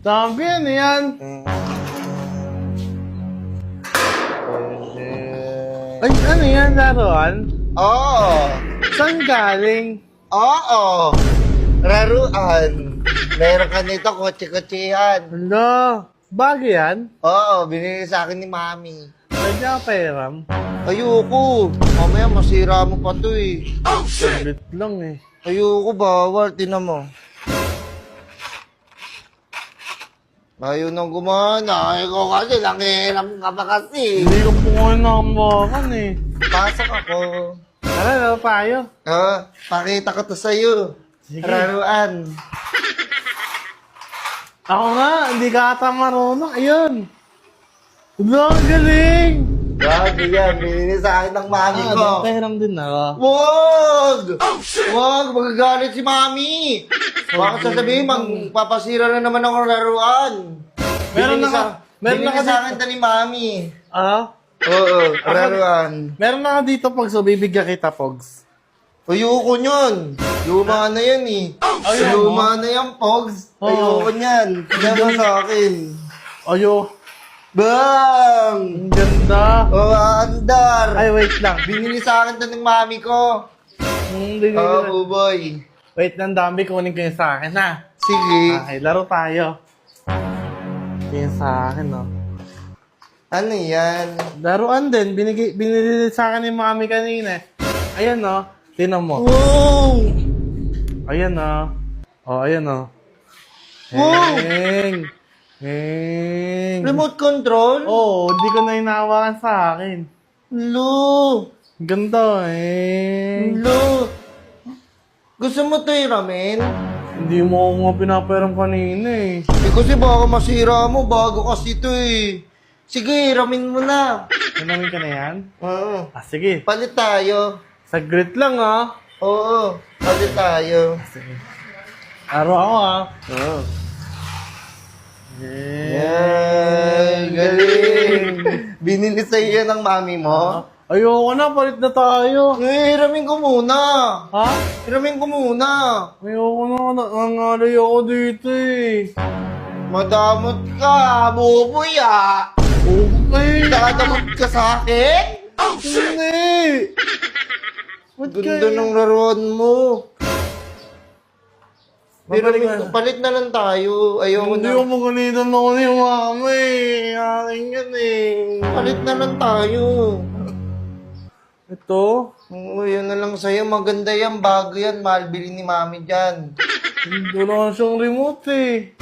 Sabi yan. Ay, ano yan, laruan? Oo. Saan galing? Oo. Laruan. Meron ka nito, kotse-kotsehan. Hala, bagay yan? Oo, binili sa akin ni Mami. Pwede ka pairam? Ayoko. Mamaya masira mo pa to eh. Saglit lang eh. Ayoko, bawal. Tinan mo. Ayaw nang gumana. Ikaw kasi, nangihiram ka pa kasi. Hindi ko po ngayon nakabakan eh. Pasok ako. Tara, laro tayo. Pakita ko to sa'yo. Sige. Laruan. Ako nga, hindi ka ata marunong. Ayun. Hala, ang galing. Grabe yan. Binili sa akin ng Mami ko. Pairam din ako. Wag! Wag! Magagalit si Mami! Bakit sasabihin, magpapasira na naman ako ng laruan. Meron na ka. Meron na Binili ka sa akin to ni Mami. Ah? Oo, laruan. Meron na ka dito, Pogs. So, bibigyan kita, Pogs. Ayoko nyon. Luma na yan eh. Ayaw mo? Luma na yan, Pogs. Oo. Ayoko nyan. Diyan sa akin. Ayo. Bang! Ang ganda. Oh, andar. Ay, wait lang. Binili sa akin to ng Mami ko. Hindi, Oo, boy. Wait lang, dami. Kunin ko yung sa akin, ha? Sige. Okay, laro tayo. Yung sa akin, no? Ano yan? Laruan din. Binili sa akin ni Mami kanina. Ayan, no? Tinan mo. Wow! Ayan, no? Oh, ayan, no? Wow! Heng! Heng! Remote control? Oo, hindi ko na hinahawakan sa akin. Lo! Ganda, eh. Lo! Gusto mo to ramen? Hindi mo ako nga pinapairam kanina, eh. Kasi baka masira mo, bago kasi to eh. Sige, ramen mo na. Namin ka na yan? Oo. Ah, sige. Palit tayo. Saglit lang, ah. Oo, palit tayo. Sige. Araw ako, ah. Oo. Yeah. Yan, galing. Binili sa iyo ng Mami mo? Ayoko na, palit na tayo. Hiramin ko muna. Ha? Hiramin ko muna. Ayoko na, nangalay ako dito, eh. Madamot ka, buboy ah. Okay. Dadamot ka sa akin? Hindi. Ba't Ganda kaya? ng laruan mo. Babalik Hiramin ko, na. palit na lang tayo. Ayoko Hindi na. ko magalitan ako ni mama, eh. Akin yan, eh. Palit na lang tayo. Ito? Oo, yun na lang sa'yo. Maganda yan, bago yan. Mahal bilhin ni Mami dyan. Hindi na siyang remote, eh.